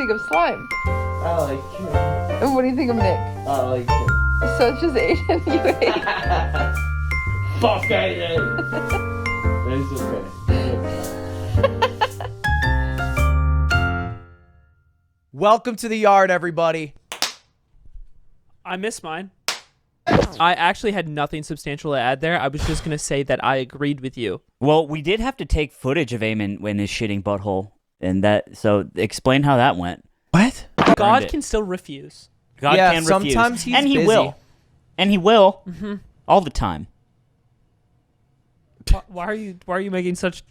think of Slime? I like him. And what do you think of Nick? I like him. So it's just Aiden you hate. Fuck Aiden! It's okay. Welcome to the yard, everybody. I missed mine. I actually had nothing substantial to add there. I was just going to say that I agreed with you. Well, we did have to take footage of Aimen when his shitting butthole, and that. So explain how that went. What? God can still refuse. God Yeah, can refuse, sometimes he's and he busy. will, and he will, all the time. Why are you making such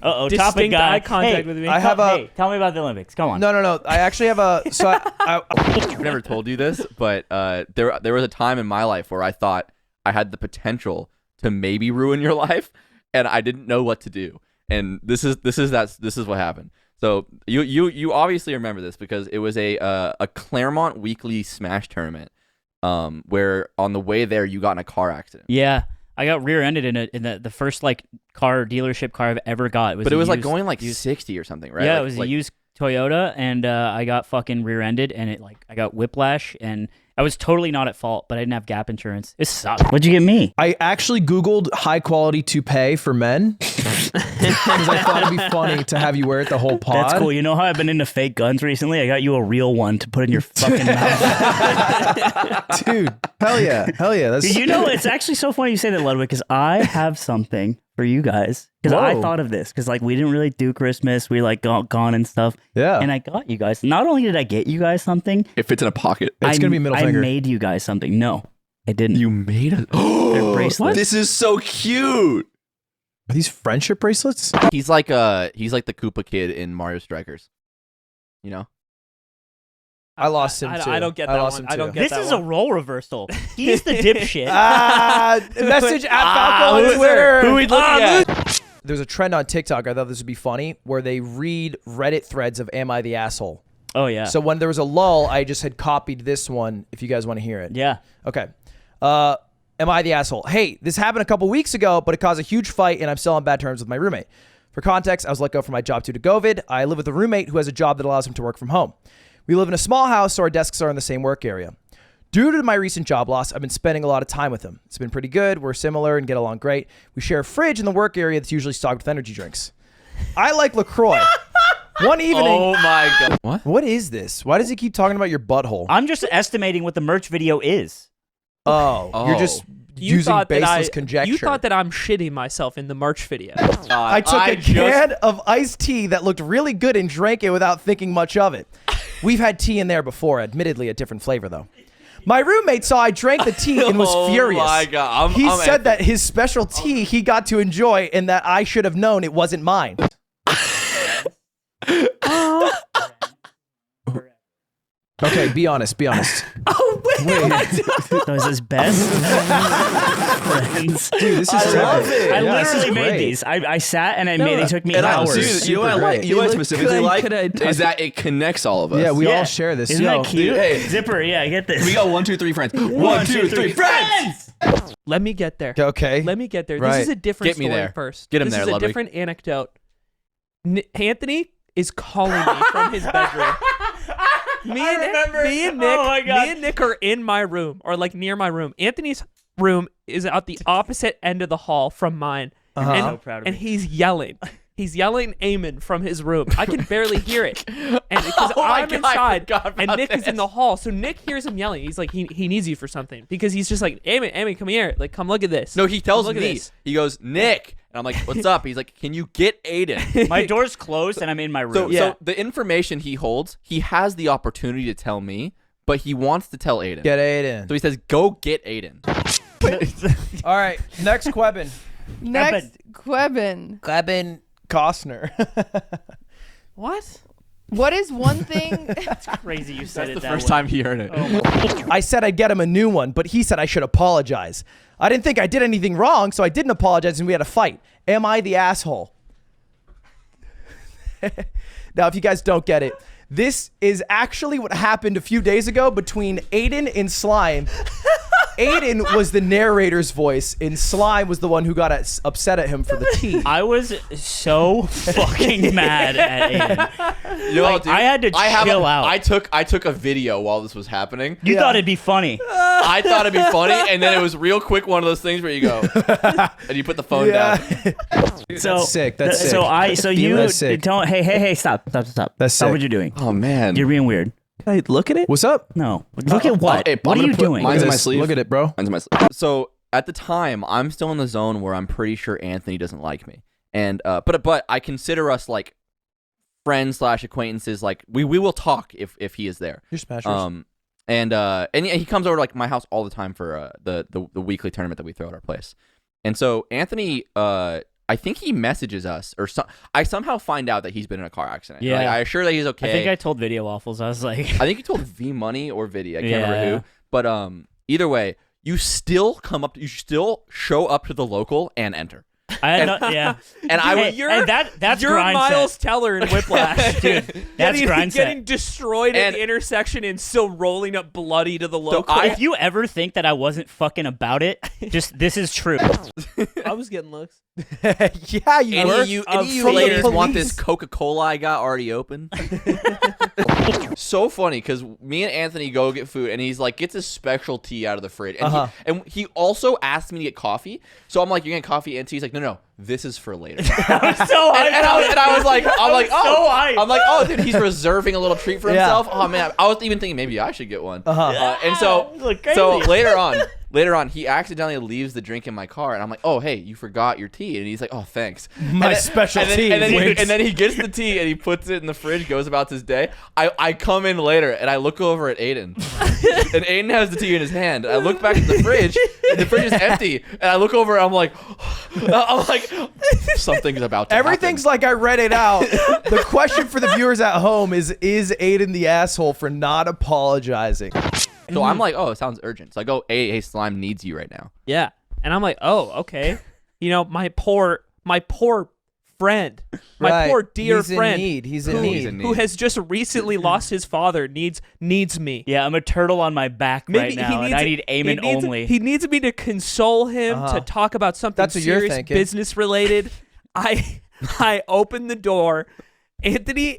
Topic distinct guy. eye contact Hey, with me? I have Hey, tell me about the Olympics. Come on. No. I actually have a. So I've never told you this, but there was a time in my life where I thought I had the potential to maybe ruin your life, and I didn't know what to do. And this is what happened. So you obviously remember this because it was a Claremont weekly Smash tournament, where on the way there you got in a car accident. Yeah, I got rear-ended in the first like dealership car I've ever got. But it was like going like 60 or something, right? Yeah, like, it was like, a used Toyota, and I got fucking rear-ended, and I got whiplash, and I was totally not at fault, but I didn't have gap insurance. It sucked. What'd you get me? I actually Googled high quality toupee for men because I thought it'd be funny to have you wear it the whole pod. That's cool. You know how I've been into fake guns recently? I got you a real one to put in your fucking mouth. Dude, hell yeah. That's You know, it's actually so funny you say that, Ludwig, because I have something for you guys. Because I thought of this, because like we didn't really do Christmas, we like gone and stuff. Yeah. And I got you guys. Not only did I get you guys something, it fits in a pocket. It's gonna be middle finger. I made you guys something. No, I didn't. You made a They're bracelets. This is so cute. Are these friendship bracelets? He's like the Koopa kid in Mario Strikers. You know? I lost him too. I don't get that one. I don't get This that is one. a role reversal. He's the dipshit. Message at Falco on Twitter. Who we looking at? There's a trend on TikTok, I thought this would be funny, where they read Reddit threads of Am I the Asshole? Oh, yeah. So when there was a lull, I just had copied this one, if you guys want to hear it. Yeah. Okay. Am I the asshole? Hey, this happened a couple weeks ago, but it caused a huge fight, and I'm still on bad terms with my roommate. For context, I was let go from my job due to COVID. I live with a roommate who has a job that allows him to work from home. We live in a small house, so our desks are in the same work area. Due to my recent job loss, I've been spending a lot of time with him. It's been pretty good. We're similar and get along great. We share a fridge in the work area that's usually stocked with energy drinks. I like LaCroix. One evening. Oh my god. What? What is this? Why does he keep talking about your butthole? I'm just estimating what the merch video is. Oh, you're just using baseless conjecture. You thought that I'm shitting myself in the March video. I took a can of iced tea that looked really good and drank it without thinking much of it. We've had tea in there before, admittedly a different flavor though. My roommate saw I drank the tea and was furious. Oh my god. He said that his special tea he got to enjoy and that I should have known it wasn't mine. Okay, be honest. Oh, wait. So is this best friends? Dude, this is I epic. literally made these. I sat and I made it. It took me hours. You know what I like? You know what I specifically like? Could I Is that it connects all of us. Yeah, we all share this. Isn't Yo, that cute? hey. Zipper, yeah, get this. We got 1, 2, 3 friends. 1, 2, 3 friends. Let me get there. Okay. Let me get there. Right. This is a different Get me story there. first. Get him this there, is a Ludwig. different anecdote. Anthony is calling me from his bedroom. Me and Nick are in my room, or like near my room. Anthony's room is at the opposite end of the hall from mine. Uh-huh. So proud of And me. he's yelling. He's yelling Aimen from his room. I can barely hear it. And because I'm God, I inside forgot and about Nick is this. in the hall. So Nick hears him yelling. He's like, he needs you for something. Because he's just like, Aimen, come here. Like, come look at this. No, he tells Look at me. this. He goes, Nick. And I'm like, what's up? He's like, can you get Aiden? My door's closed and I'm in my room. So, Yeah. so the information he holds, he has the opportunity to tell me, but he wants to tell Aiden. Get Aiden. So he says, go get Aiden. All right, next Quebin. Next, Quebin. Quebin Costner. What? What is one thing? Crazy you said That's it the that first way. time he heard it. I said I'd get him a new one, but he said I should apologize. I didn't think I did anything wrong, so I didn't apologize and we had a fight. Am I the asshole? Now, if you guys don't get it, this is actually what happened a few days ago between Aiden and Slime. Aiden was the narrator's voice, and Slime was the one who got upset at him for the tea. I was so fucking mad at Aiden. You know, Like, dude, I had to chill out. I took a video while this was happening. You thought it'd be funny. I thought it'd be funny, and then it was real quick one of those things where you go and you put the phone down. So That's sick. That's sick. So you That's sick. don't. Hey, stop. That's Stop sick. what you're doing. Oh man, You're being weird. Can I look at it? What's up? No. Look at what? hey, What I'm are you gonna put doing? Mine's in my This. sleeve. Look at it, bro. Mine's in my sleeve. So at the time, I'm still in the zone where I'm pretty sure Anthony doesn't like me, and but I consider us like friends / acquaintances. Like we will talk if he is there. You're smashers. And he comes over to like my house all the time for the weekly tournament that we throw at our place. And so Anthony, I think he messages us or I somehow find out that he's been in a car accident. Yeah. Like, I assure that he's okay. I think I told Video Waffles. I was like, I think he told V Money or Viddy. I can't remember Yeah. who. But either way, you still show up to the local and enter. yeah. And I Hey, would and that's You're grind Miles set. Teller in Whiplash. Dude, that's grind set. Getting destroyed at And- the intersection and still rolling up bloody to the local. I- If you ever think that I wasn't fucking about it, just this is true. I was getting looks. Yeah, you Any were. of you from the ladies want police. this Coca-Cola I got already open? So funny because me and Anthony go get food and he's like gets a special tea out of the fridge and he also asked me to get coffee. So I'm like, you're getting coffee and tea? He's like, no, this is for later. I'm so hyped. and I was like, so hyped. I'm like, oh, dude, he's reserving a little treat for himself. Oh man, I was even thinking maybe I should get one. And so Look crazy. so later on, he accidentally leaves the drink in my car, and I'm like, oh hey, you forgot your tea, and he's like, oh thanks. My special tea. And Winks. then he gets the tea and he puts it in the fridge, goes about his day. I come in later and I look over at Aiden, and Aiden has the tea in his hand. I look back at the fridge, and the fridge is empty. And I look over, and I'm like, something's about to Everything's happen. like I read it out. The question for the viewers at home is Aiden the asshole for not apologizing? So I'm like, oh, it sounds urgent. So I go, hey, Slime needs you right now. Yeah. And I'm like, oh, okay. You know, my poor friend, my Right. poor dear He's in friend, need. He's in who, need. who has just recently lost his father, needs me. Yeah, I'm a turtle on my back right now, and I need Aimen only. He needs me to console him, Uh-huh. to talk about something That's what you're serious, thinking. business related. I open the door. Anthony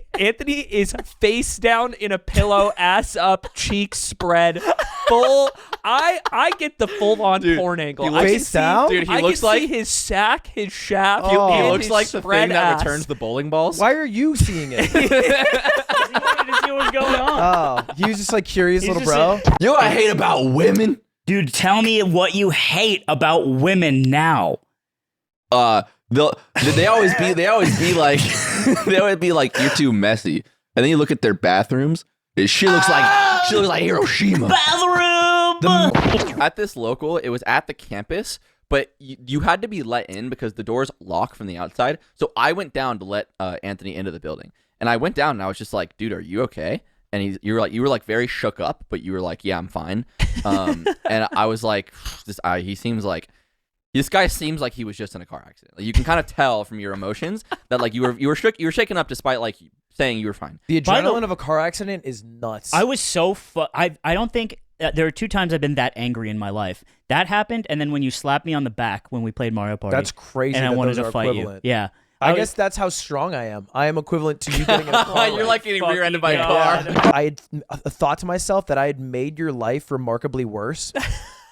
is face down in a pillow, ass up, cheeks spread, full. I get the full on Dude, porn angle. he I can face down? see, Dude, he I looks can like- see his sack, his shaft. Oh. He and looks his like the spread thing that ass. returns the bowling balls. Why are you seeing it? He wanted to see what was going on. Oh, he was just like curious He's little just bro. You know what I hate about women? Dude, tell me what you hate about women now. They always be like they always be like, you're too messy. And then you look at their bathrooms. She looks like Hiroshima. Bathroom! At this local, it was at the campus, but you had to be let in because the doors lock from the outside. So I went down to let Anthony into the building, and I went down and I was just like, dude, are you okay? And you were like very shook up, but you were like, yeah, I'm fine. And I was like, this guy seems like he was just in a car accident. Like, you can kind of tell from your emotions that like you were shaken up despite like saying you were fine. The By the- adrenaline of a car accident is nuts. I was so I don't think there are 2 times I've been that angry in my life. That happened, and then when you slapped me on the back when we played Mario Party. That's crazy. And I that wanted those to are fight equivalent. you. Yeah. I guess that's how strong I am. I am equivalent to you getting in a car. You're wreck. like getting rear-ended by a God. car. I had thought to myself that I had made your life remarkably worse.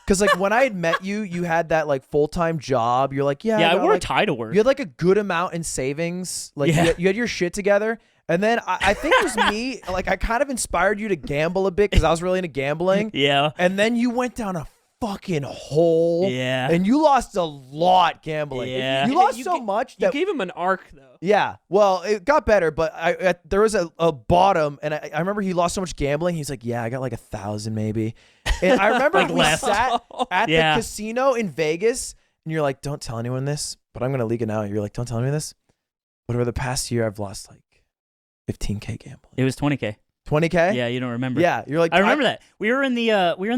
Because like when I had met you, you had that like full-time job. You're like, Yeah, I got, wore a like, tie to work. You had like a good amount in savings. Like Yeah. you had your shit together. And then I think it was me. Like I kind of inspired you to gamble a bit because I was really into gambling. Yeah. And then you went down a fucking hole. Yeah. And you lost a lot gambling. Yeah. You lost You so ga- much You that gave him an arc though. yeah. Well, it got better, but there was a bottom, and I remember he lost so much gambling. He's like, yeah, I got like 1,000 maybe. And I remember Like we left. sat at Yeah. the casino in Vegas, and you're like, don't tell anyone this, but I'm gonna leak it now. You're like, don't tell anyone this. But over the past year, I've lost like 15K gambling. It was 20K. 20K? Yeah, you don't remember. Yeah. You're like, I remember that. We were in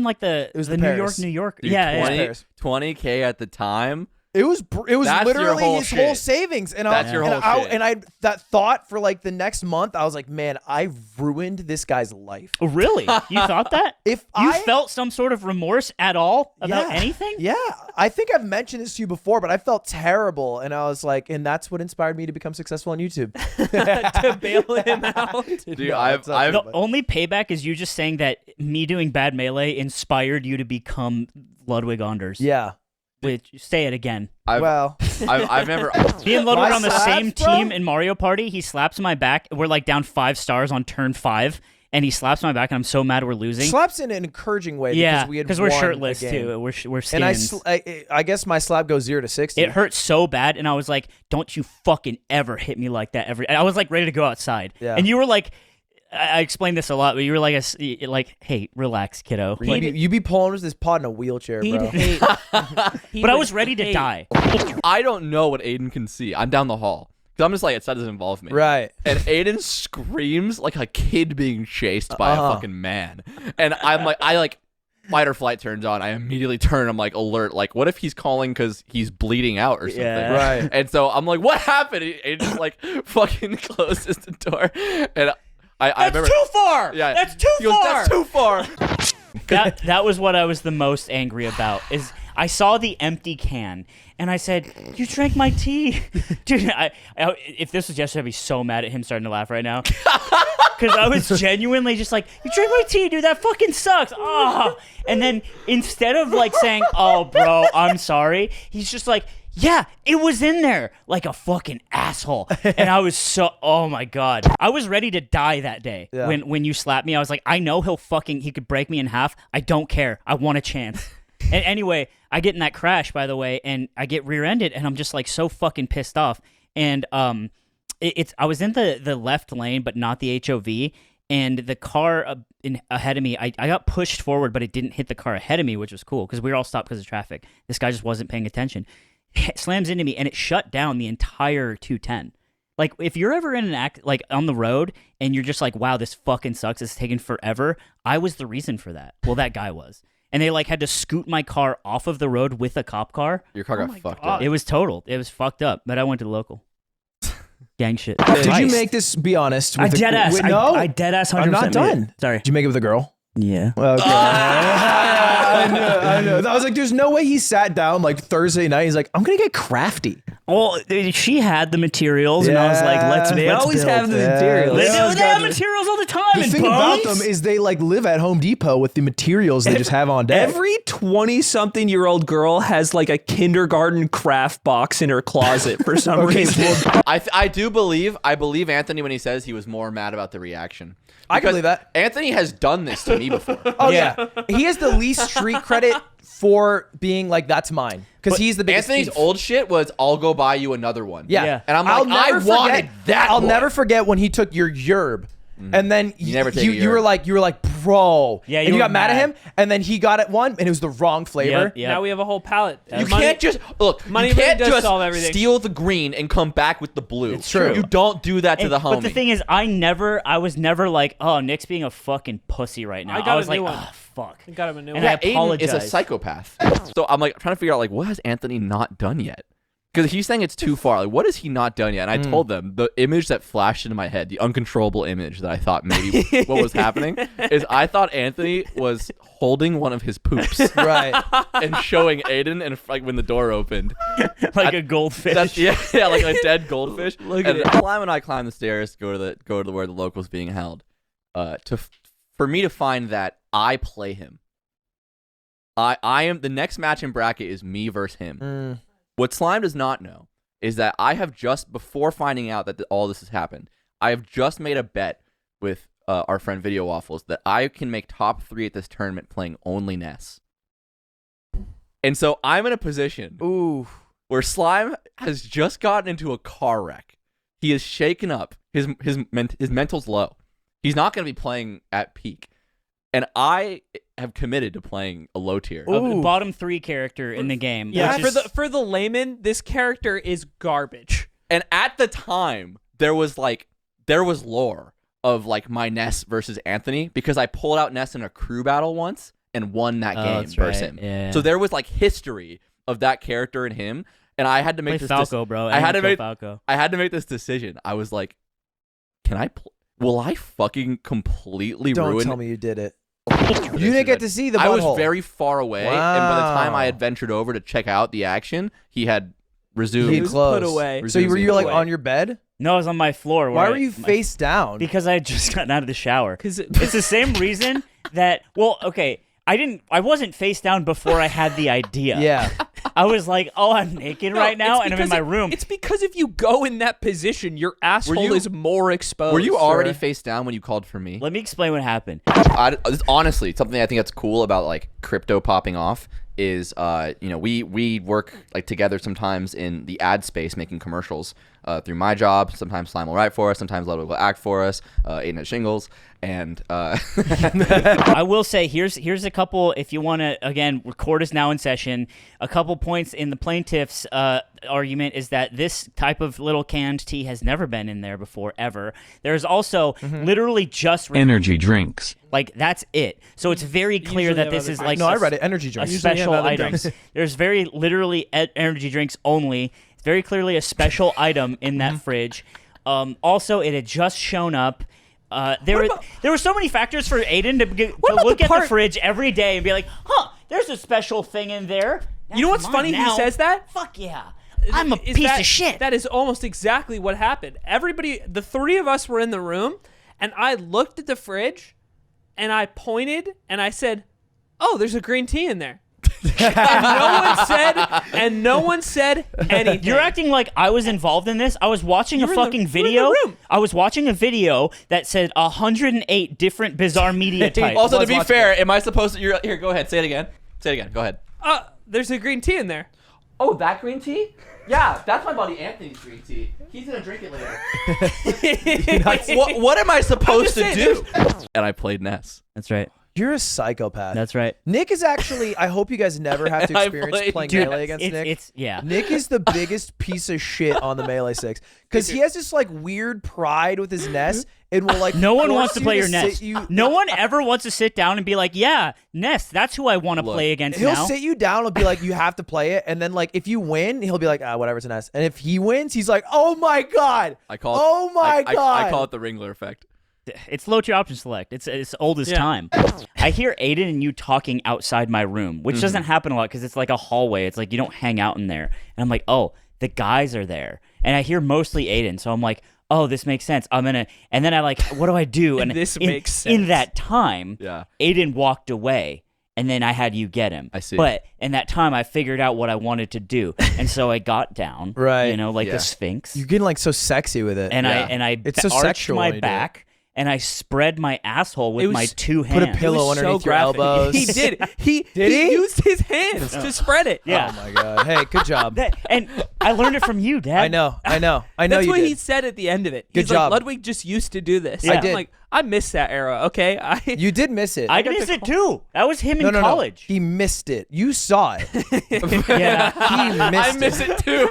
like the was the the New Paris. York. Dude, Yeah, yeah. 20K at the time It was That's your literally whole his shit. whole savings, and That's your whole shit. And I that thought for like the next month, I was like, man, I ruined this guy's life. Oh, really? You thought that? If You I felt some sort of remorse at all about Yeah. anything? Yeah, I think I've mentioned this to you before, but I felt terrible, and I was like, and that's what inspired me to become successful on YouTube. To bail him out. Dude, No, I've it's not The true, but- only payback is you just saying that me doing bad melee inspired you to become Ludwig Anders. yeah. Which, say it again. Well, I've never. Me and Ludwig My are on the slaps, same bro? team in Mario Party. He slaps my back. We're like down 5 stars on turn 5, and he slaps my back, and I'm so mad we're losing. slaps in an encouraging way. Yeah, because we're won shirtless a game. too. We're And skins. I guess my slap goes 0 to 60. It hurt so bad, and I was like, "Don't you fucking ever hit me like that ever!" And I was like ready to go outside, Yeah. and you were like, I explained this a lot, but you were like, "Hey, relax, kiddo." You be pulling this pod in a wheelchair, He'd bro. hate. But I was ready to die. I don't know what Aiden can see. I'm down the hall. Because I'm just like, it doesn't involve me. Right. And Aiden screams like a kid being chased by a fucking man. And I'm like, fight or flight turns on. I immediately turn. I'm like, alert. Like, what if he's calling because he's bleeding out or something? Yeah. Right. And so I'm like, what happened? Aiden just like fucking closes the door. And I remember. Too far. Yeah. That's too He goes, far. That's too far. That was what I was the most angry about. Is I saw the empty can and I said, "You drank my tea, dude." If this was yesterday, I'd be so mad at him starting to laugh right now because I was genuinely just like, "You drank my tea, dude. That fucking sucks." Oh. And then instead of like saying, "Oh, bro, I'm sorry," he's just like, "Yeah, it was in there," like a fucking asshole. And I was so, oh my God. I was ready to die that day Yeah. when you slapped me. I was like, I know he could break me in half. I don't care. I want a chance. And anyway, I get in that crash, by the way, and I get rear-ended, and I'm just like so fucking pissed off. And I was in the left lane, but not the HOV. And the car ahead of me, I got pushed forward, but it didn't hit the car ahead of me, which was cool because we were all stopped because of traffic. This guy just wasn't paying attention. Slams into me, and it shut down the entire 210. Like, if you're ever in an act like on the road and you're just like, wow, this fucking sucks, it's taken forever, I was the reason for that. Well, that guy was. And they like had to scoot my car off of the road with a cop car. Your car got fucked up. It was totaled. It was fucked up, but I went to the local. Gang shit. Did you make this? Be honest. I with the- dead ass. Wait, no, I dead ass 100% I'm not made it. done. Sorry. Did you make it with a girl? Yeah. Okay. I know. I was like, there's no way he sat down like Thursday night. He's like, I'm gonna get crafty. Well, she had the materials, and I was like, let's They let's always build. have the materials. They, They always they have got the- materials all the time. The in thing about Bones. them is they like live at Home Depot with the materials they just have on deck. Every 20-something-year-old girl has like a kindergarten craft box in her closet for some reason. I believe Anthony when he says he was more mad about the reaction. I can Because believe that. Anthony has done this to me before. Oh yeah. He has the least street credit for being like, that's mine, because he's the biggest Anthony's thief. old shit was, I'll go buy you another one. Yeah. Yeah. And I'm like, I wanted that I'll one. never forget when he took your yerb. And then You never take a you were yerb. like, bro. Yeah, and you you were got mad at mad. him, and then he got it one, and it was the wrong flavor. Yep. Now we have a whole palette. You can't just look. money You can't really does just solve everything. steal the green and come back with the blue. It's true. You don't do that to the homie. But the thing is, I was never like, oh, Nick's being a fucking pussy right now. I got was a like, new one. oh, fuck. I got him a new And one. I Aiden is a apologize. psychopath. So I'm like trying to figure out like what has Anthony not done yet? Because he's saying it's too far. Like, what has he not done yet? And I told them the image that flashed into my head, the uncontrollable image that I thought maybe what was happening, is I thought Anthony was holding one of his poops Right. and showing Aiden, and like when the door opened, Like a goldfish. that's yeah, like a dead goldfish. Look at it. Slime and I climb the stairs, go to where the local's being held, for me to find that I play him. I am the next match in bracket is me versus him. What Slime does not know is that I have just, before finding out that all this has happened, I have just made a bet with our friend Video Waffles that I can make top 3 at this tournament playing only Ness. And so I'm in a position where Slime has just gotten into a car wreck. He is shaken up. His mental's low. He's not going to be playing at peak. And I have committed to playing a low tier. The bottom 3 character in the game. Yeah, which is- for the layman, this character is garbage. And at the time, there was lore of like my Ness versus Anthony because I pulled out Ness in a crew battle once and won that game that's versus right. him. Yeah. So there was like history of that character and him. and I had to make Play this Falco, bro. I had to make Falco. I had to make this decision. I was like, can I? Will I fucking completely Don't ruin? tell me you did it. You didn't get to see the butthole. I was very far away, and by the time I Wow. had ventured over to check out the action, he had resumed. He He was closed. put away. So were you like away. on your bed? No, I was on my floor. Why where were you face down? Because I had just gotten out of the shower. Because It's the same reason that. Well, okay. I wasn't face down before I had the idea. Yeah. I was like, oh, I'm naked right now, and I'm in my room. It's because if you go in that position, your asshole is more exposed. Were you already sir. face down when you called for me? Let me explain what happened. Honestly, something I think that's cool about like crypto popping off is we work like together sometimes in the ad space making commercials through my job. Sometimes Slime will write for us, sometimes Ludwig will act for us, Aiden at Shingles, and I will say here's a couple, if you want to, again, record is now in session. A couple points in the plaintiff's argument is that this type of little canned tea has never been in there before, ever. There's also literally just energy drinks. like that's it. So it's very clear Usually that have this other is drinks. like No, I read it. Energy a drinks. Usually have special other item. drinks. There's very literally energy drinks only. It's very clearly a special item in that fridge. Also, it had just shown up. There were so many factors for Aiden to look at the fridge every day and be like, huh, there's a special thing in there. You know what's That's funny? mine now. He says that. Fuck yeah. I'm a Is piece that- of shit. That is almost exactly what happened. Everybody, the three of us were in the room, and I looked at the fridge, and I pointed, and I said, "Oh, there's a green tea in there." and no one said anything. You're acting like I was involved in this. I was watching You a were in the- fucking you were in the video. room. I was watching a video that said 108 different bizarre media types. also to be fair, am I supposed to? Here, go ahead. Say it again. Go ahead. There's a green tea in there. Oh, that green tea? Yeah, that's my buddy Anthony's green tea. He's gonna drink it later. what am I supposed to do? And I played Ness. That's right. You're a psychopath. That's right. Nick is actually, I hope you guys never have to I experience played- playing Dude, Melee against Nick. yeah. Nick is the biggest piece of shit on the Melee 6 because he has this like weird pride with his Ness and will like No one force wants to you play your sit Ness. No one ever wants to sit down and be like, yeah, Ness, that's who I want to play against He'll now. sit you down and be like, you have to play it, and then like if you win, he'll be like, whatever, it's a Ness. And if he wins, he's like, oh my god, I call it. oh my god. I call it the Ringler effect. It's low to option select. It's old as Yeah. time. I hear Aiden and you talking outside my room, which doesn't happen a lot because it's like a hallway. It's like you don't hang out in there. And I'm like, oh, the guys are there. And I hear mostly Aiden. So I'm like, oh, this makes sense. I'm going to, and then I like, what do I do? And This in, makes sense. In that time, Yeah. Aiden walked away. And then I had you get him. I see. But in that time, I figured out what I wanted to do. And so I got down. Right. You know, like Yeah. the Sphinx. You're getting like so sexy with it. And Yeah. I It's so arched sexual my when you do it. back. And I spread my asshole with It was- my two Put hands. a pillow It was so underneath your graphic. elbows. He did. He he? used his hands to spread it. Yeah. Oh my god. Hey, good job. And I learned it from you, Dad. I know. That's you what did. he said at the end of it. Good He's job. like, Ludwig just used to do this. Yeah. I I'm did. like, I miss that era. Okay, You did miss it. I missed it too. That was him in no. college. He missed it. You saw it. Yeah. He missed I miss it too.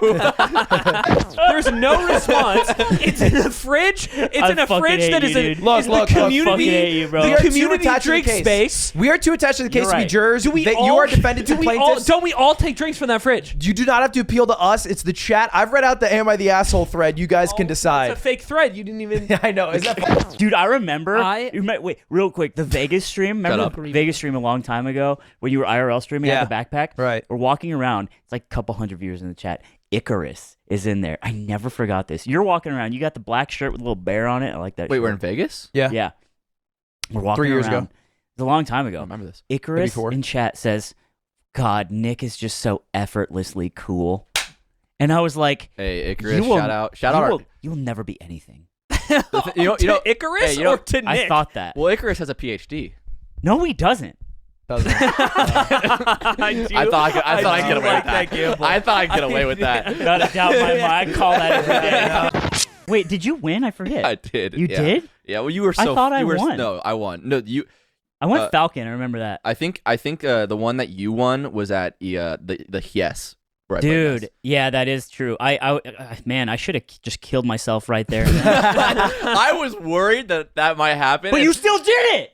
There's no response. It's in a fridge. It's I in a fucking fridge hate that you, is dude. in Look, is look, the look. community. Fucking hate you, bro. We The are too community attached to the drink case. space. We are too attached to the case You're to be right. jurors. Do we that all, you are defended to do we all, plaintiffs. don't we all take drinks from that fridge? You do not have to appeal to us. It's the chat. I've read out the "Am I the asshole" thread. You guys can decide. It's a fake thread. You didn't even. I know. Is that Dude, I remember. I- Wait, real quick. The Vegas stream. Remember Shut the up. Vegas stream a long time ago when you were IRL streaming Yeah. at the backpack? Right. We're walking around. It's like a couple hundred viewers in the chat. Icarus is in there. I never forgot this. You're walking around. You got the black shirt with a little bear on it. I like that. Wait, shirt. we're in Vegas? Yeah. Yeah. We're walking 3 years around. ago. It's a long time I ago. don't remember this. Icarus Maybe 4. in chat says, God, Nick is just so effortlessly cool. And I was like, Hey, Icarus, you will- shout out. You'll never be anything. You know, Icarus hey, you know- or to Nick? I thought that. well, Icarus has a PhD. No, he doesn't. I thought I could get away with that. I thought I could get away with that. Not a doubt in my mind. I call that every day. Wait, did you win? I forget. I did. You yeah. did? Yeah. Well, you were I so. thought I you were, won. No, I won. No, you. I went Falcon. I remember that. I think the one that you won was at the Yes. where I played Dude, Ness. yeah, that is true. Man, I should have just killed myself right there. I was worried that might happen. But and- you still did it.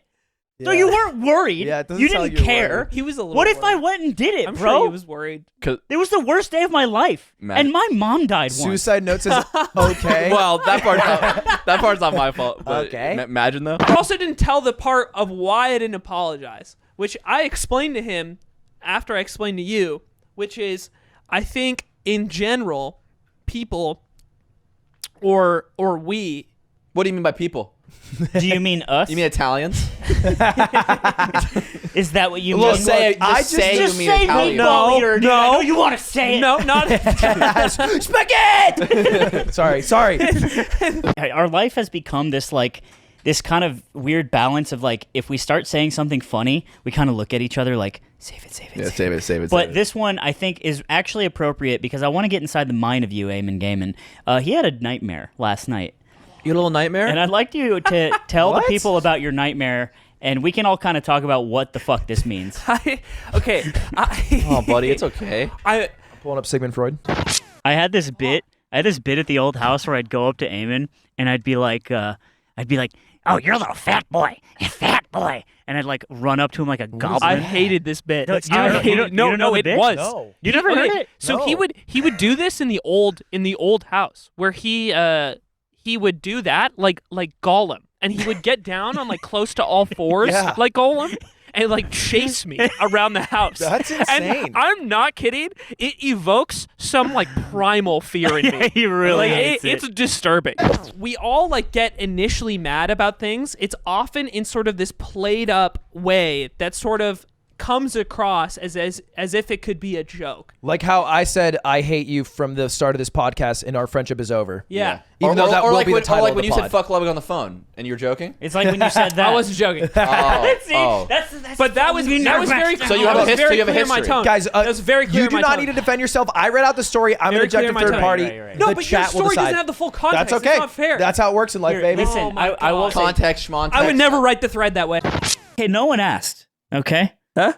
So you weren't worried. Yeah, it doesn't you sound didn't like you're care. worried. He was a little What if I worried. went and did it, I'm bro? sure he was worried. It was the worst day of my life. Man. And my mom died once. Suicide note says okay. Well, that part's not my fault. But Okay. Imagine though. I also didn't tell the part of why I didn't apologize, which I explained to him after I explained to you, which is I think in general, people or we. What do you mean by people? Do you mean us? You mean Italians? Is that what you Look, mean? say it. I Just say Just you mean say Italian. meatball No, eater, dude. no. I know you want to say it. No, not Spaghetti. sorry. Our life has become this kind of weird balance of like, if we start saying something funny, we kind of look at each other like, save it. Yeah, save it. But this one, I think, is actually appropriate because I want to get inside the mind of you, Aimen Gaiman. He had a nightmare last night. Your little nightmare? And I'd like you to tell the people about your nightmare, and we can all kind of talk about what the fuck this means. Oh, buddy, it's okay. Pulling up Sigmund Freud. I had this bit at the old house where I'd go up to Aimen, and I'd be like, oh, you're a little fat boy, and I'd like run up to him like a goblin. I hated this bit. No, It's you don't- terrible. you don't know No, the it bit? was. No. You never heard it? So No. he would do this in the old house where he would do that like Gollum, and he would get down on like close to all fours Yeah. like Gollum and like chase me around the house. That's And insane. I'm not kidding. It evokes some like primal fear in me. He really Like, hates it. It's disturbing. We all like get initially mad about things. It's often in sort of this played up way that sort of comes across as if it could be a joke. Like how I said I hate you from the start of this podcast and our friendship is over. Yeah. Even though that will like be the when, title or like of when the you pod. said fuck Ludwig on the phone and you were joking. It's like when you said that. I wasn't joking. See, Oh. that's But that was very So you have that a was history- very you have a clear in my history. tone. Guys, that was very clear you in do my not tone. need to defend yourself. I read out the story. I'm Very going to clear inject in a my third tone. party. Right. No, The but your chat will story decide. doesn't have the full context. That's okay. It's not fair. That's how it works in life, Here, baby. listen, Oh my I will say, Context, schmontext. I would never write the thread that way. okay, no one asked, okay? Huh?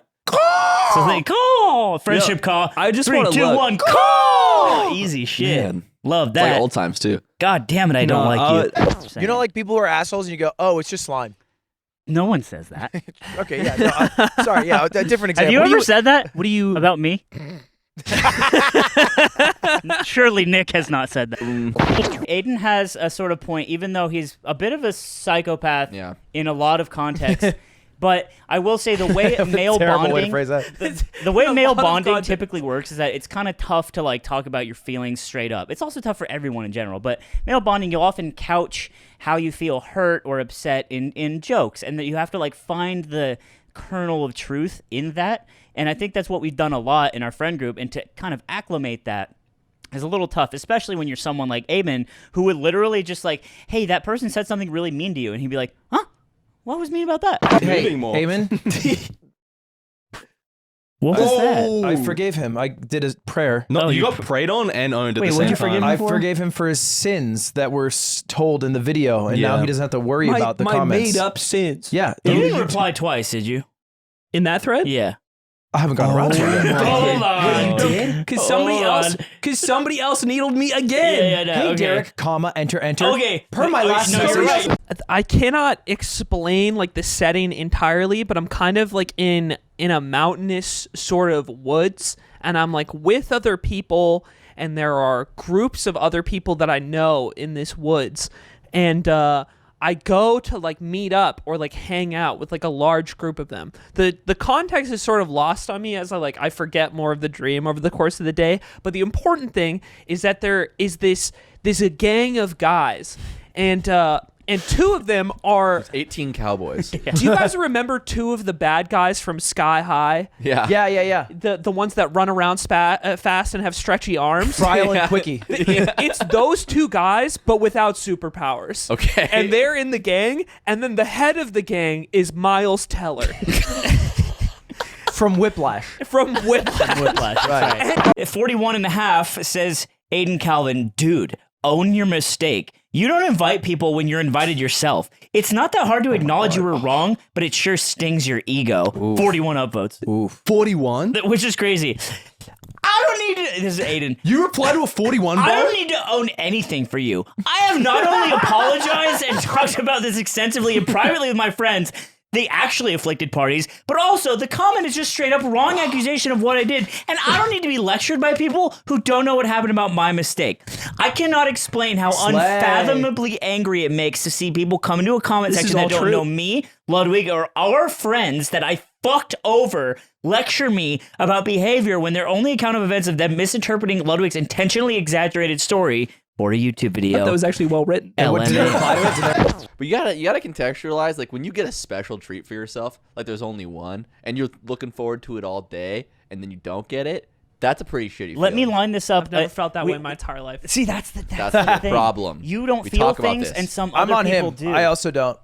So they call friendship call. I just 3, wanna 2, look. 1, call. Easy shit. Man. Love that. times too. God damn it, I don't like you. You know, like people who are assholes and you go, oh, it's just slime. No one says that. Okay, yeah. No, sorry, yeah. A different example. Have you ever said that? What do you? About me? Surely Nick has not said that. Aiden has a sort of point, even though he's a bit of a psychopath Yeah. in a lot of contexts. But I will say the way male Terrible way to bonding, phrase that. the way In a male lot of bonding context. typically works is that it's kind of tough to like talk about your feelings straight up. It's also tough for everyone in general, but male bonding, you'll often couch how you feel hurt or upset in jokes, and that you have to like find the kernel of truth in that. And I think that's what we've done a lot in our friend group, and to kind of acclimate that is a little tough, especially when you're someone like Aimen, who would literally just like, hey, that person said something really mean to you, and he'd be like, huh? What was mean about that? Hey, Moving more. Heyman, What was that? I forgave him. I did a prayer. No, Oh, you you got prayed on and owned at Wait, the what'd same you forgive time. him I for? forgave him for his sins that were told in the video, and now Yeah. he doesn't have to worry about the comments. made up sins. Yeah, You didn't reply twice, did you? In that thread? Yeah. I haven't gotten around to it yet. Hold on. Because somebody else needled me again. Yeah, Hey, okay. Derek, comma, enter. Okay. Per my last no, message. you're right. I cannot explain like the setting entirely, but I'm kind of like in a mountainous sort of woods, and I'm like with other people, and there are groups of other people that I know in this woods, and I go to like meet up or like hang out with like a large group of them. The context is sort of lost on me as I forget more of the dream over the course of the day. But the important thing is that there is this a gang of guys, and two of them are. 18 cowboys. Do you guys remember two of the bad guys from Sky High? Yeah. Yeah. The ones that run around fast and have stretchy arms? Trial and Quickie. It's those two guys, but without superpowers. Okay. And they're in the gang, and then the head of the gang is Miles Teller From Whiplash. from Whiplash. Whiplash. Right. 41 and a half says, Aiden Calvin, dude, own your mistake. You don't invite people when you're invited yourself. It's not that hard to acknowledge you were wrong, but it sure stings your ego. 41 upvotes. 41? Which is crazy. I don't need to. This is Aiden. You replied to a 41 I bro? don't need to own anything for you. I have not only apologized and talked about this extensively and privately with my friends. they actually afflicted parties, but also the comment is just straight up wrong accusation of what I did, and I don't need to be lectured by people who don't know what happened about my mistake. I cannot explain how unfathomably angry it makes to see people come into a comment section that don't know me, Ludwig, or our friends that I fucked over lecture me about behavior when their only account of events of them misinterpreting Ludwig's intentionally exaggerated story for a YouTube video. That was actually well written. LMA. But you gotta contextualize, like when you get a special treat for yourself, like there's only one, and you're looking forward to it all day, and then you don't get it. That's a pretty shitty. Let me feeling. line this up. I've never felt that way in my entire life. See, that's the thing. problem. You don't We feel talk about things, this. and some I'm other on people him. do. I also don't.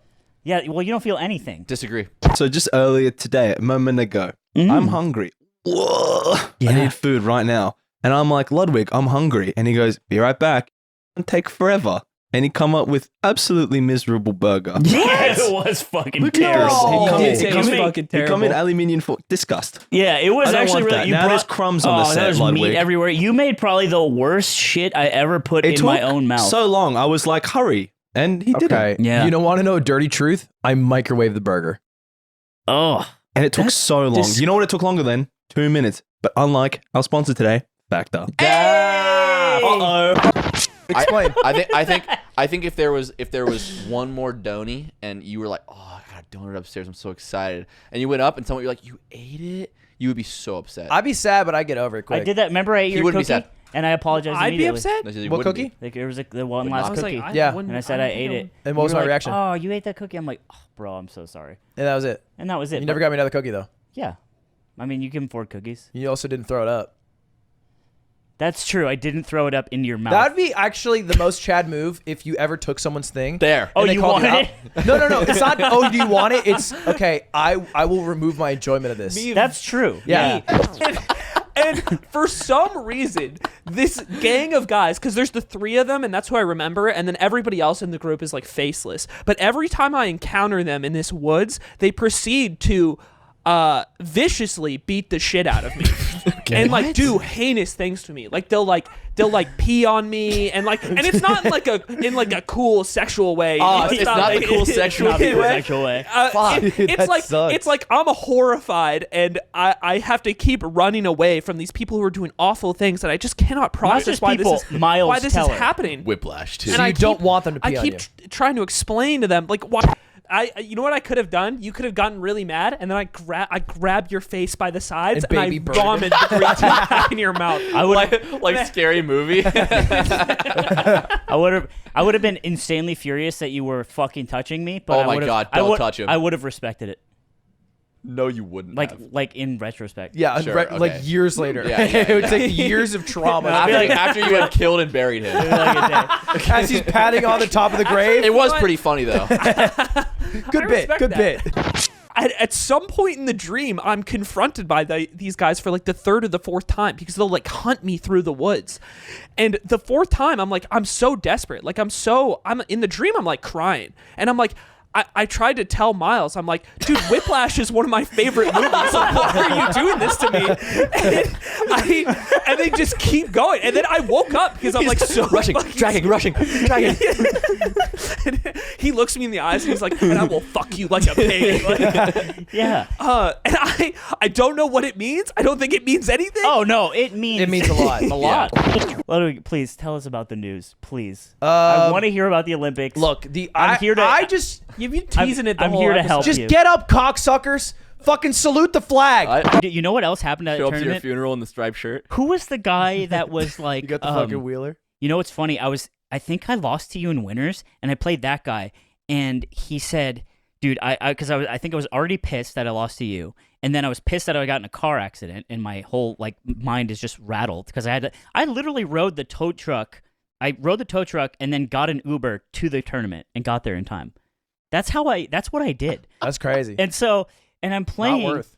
Yeah, well, you don't feel anything. Disagree. So just earlier today, a moment ago, I'm hungry. Whoa. I need food right now. And I'm like, Ludwig, I'm hungry. And he goes, be right back. And take forever. And he come up with absolutely miserable burger. Yeah, it was fucking Look at this. terrible. He come in fucking terrible. He come in aluminium foil. Disgust. Yeah, it was I don't actually want really. that. You Now brought there's crumbs on the set, there's Ludwig. meat everywhere. You made probably the worst shit I ever put It in my own mouth. so long. I was like, hurry. And he did Okay. it. Yeah. You don't want to know a dirty truth? I microwaved the burger. Oh, And it took so long. You know what it took longer than? 2 minutes. But unlike our sponsor today, Factor. Uh-oh. Explain. I think if there was one more donut and you were like, oh, I got a donut upstairs, I'm so excited, and you went up and someone you're like, you ate it, you would be so upset. I'd be sad, but I get over it quick. I did that. Remember, I ate your wouldn't be cookie, sad. and I apologized I'd be immediately. upset. No, you What wouldn't cookie? be. Like there was like the one I last was cookie, like, Yeah. wouldn't- and I said I ate it. And what was You were my like, reaction? Oh, you ate that cookie? I'm like, oh, bro, I'm so sorry. And that was it. And that was it. You never got me another cookie, though. Yeah, I mean, you can afford cookies. You also didn't throw it up. That's true. I didn't throw it up into your mouth. That would be actually the most Chad move if you ever took someone's thing. There. Oh, and they you called wanted out. No. It's not, oh, do you want it? It's, okay, I will remove my enjoyment of this. That's true. Yeah. And for some reason, this gang of guys, because there's the three of them, and that's who I remember, and then everybody else in the group is like faceless. But every time I encounter them in this woods, they proceed to viciously beat the shit out of me. And like do heinous things to me. Like they'll pee on me and it's not in like a cool sexual way. It's not the cool sexual Not the cool way. sexual way. It's That it's sucks. like I'm horrified and I have to keep running away from these people who are doing awful things and I just cannot process just why people, this is Miles why this Teller. is happening. Whiplash too. So you don't want them to pee I on keep you. trying to explain to them like why. You know what I could have done? You could have gotten really mad, and then I grab your face by the sides, And and I baby burn vomit the green tea back in your mouth. I would like scary movie. I would have been insanely furious that you were fucking touching me. But Oh I my would've- God, I don't would- touch him. I would have respected it. No, you wouldn't. have. Like in retrospect. Yeah, Sure, like okay. years later. Yeah, It would take years of trauma. after you had killed and buried him. As he's patting on the top of the grave. It was pretty funny though. Good bit. respect Good that. bit. At some point in the dream, I'm confronted by these guys for like the third or the fourth time because they'll like hunt me through the woods. And the fourth time, I'm so desperate. Like I'm in the dream, I'm like crying. And I'm like, I tried to tell Miles, I'm like, dude, Whiplash is one of my favorite movies. Like, why are you doing this to me? And they just keep going. And then I woke up because I'm like so rushing. And he looks me in the eyes and he's like, and I will fuck you like a pig. Like, Yeah. and I don't know what it means. I don't think it means anything. Oh no, it means a lot. a lot. Ludwig, please tell us about the news, please. I want to hear about the Olympics. Look, I'm here to. I just You've been teasing it the I'm whole here to episode. help just you. get up, cocksuckers. Fucking salute the flag. You know what else happened at Show the up to your tournament? funeral in the striped shirt. Who was the guy that was like? You got the fucking wheeler. You know what's funny? I think I lost to you in winners, and I played that guy, and he said, "Dude, I think I was already pissed that I lost to you, and then I was pissed that I got in a car accident, and my whole like mind is just rattled because I literally rode the tow truck. I rode the tow truck and then got an Uber to the tournament and got there in time. That's what I did. That's crazy. And I'm playing. Not worth.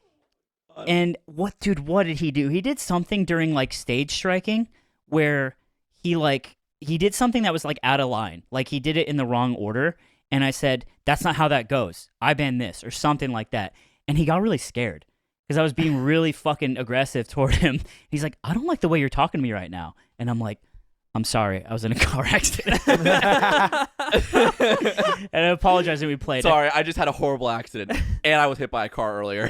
And what did he do? He did something during like stage striking where he did something that was like out of line. Like he did it in the wrong order. And I said, that's not how that goes. I ban this or something like that. And he got really scared because I was being really fucking aggressive toward him. He's like, I don't like the way you're talking to me right now. And I'm like, I'm sorry, I was in a car accident. And I apologize that we played Sorry, I just had a horrible accident, and I was hit by a car earlier.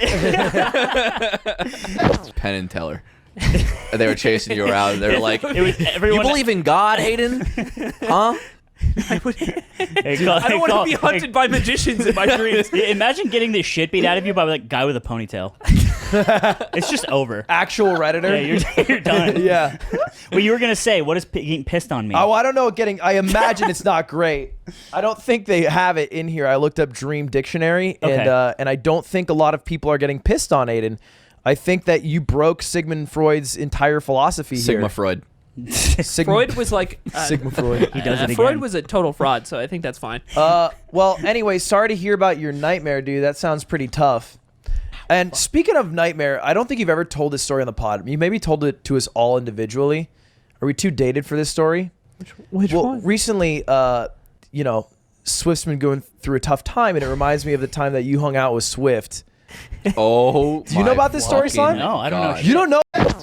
Penn and Teller. And they were chasing you around. They were like, "You believe in God, Aiden? Huh?" I don't want to be hunted by magicians in my dreams. Yeah, imagine getting the shit beat out of you by like guy with a ponytail. It's just over. Actual Redditor. Yeah, you're done. Yeah. Well, you were gonna say, what is getting pissed on me? Oh, I don't know. I imagine it's not great. I don't think they have it in here. I looked up Dream Dictionary, and I don't think a lot of people are getting pissed on Aiden. I think that you broke Sigmund Freud's entire philosophy here. Sigma Freud. Freud was like Sigmund Freud. He does it again. Freud was a total fraud, so I think that's fine. Well, anyway, sorry to hear about your nightmare, dude. That sounds pretty tough. And speaking of nightmare, I don't think you've ever told this story on the pod. You maybe told it to us all individually. Are we too dated for this story? Which one? Recently, Swift's been going through a tough time, and it reminds me of the time that you hung out with Swift. Oh, do you know about this story, Slime? No, I don't know. You don't know?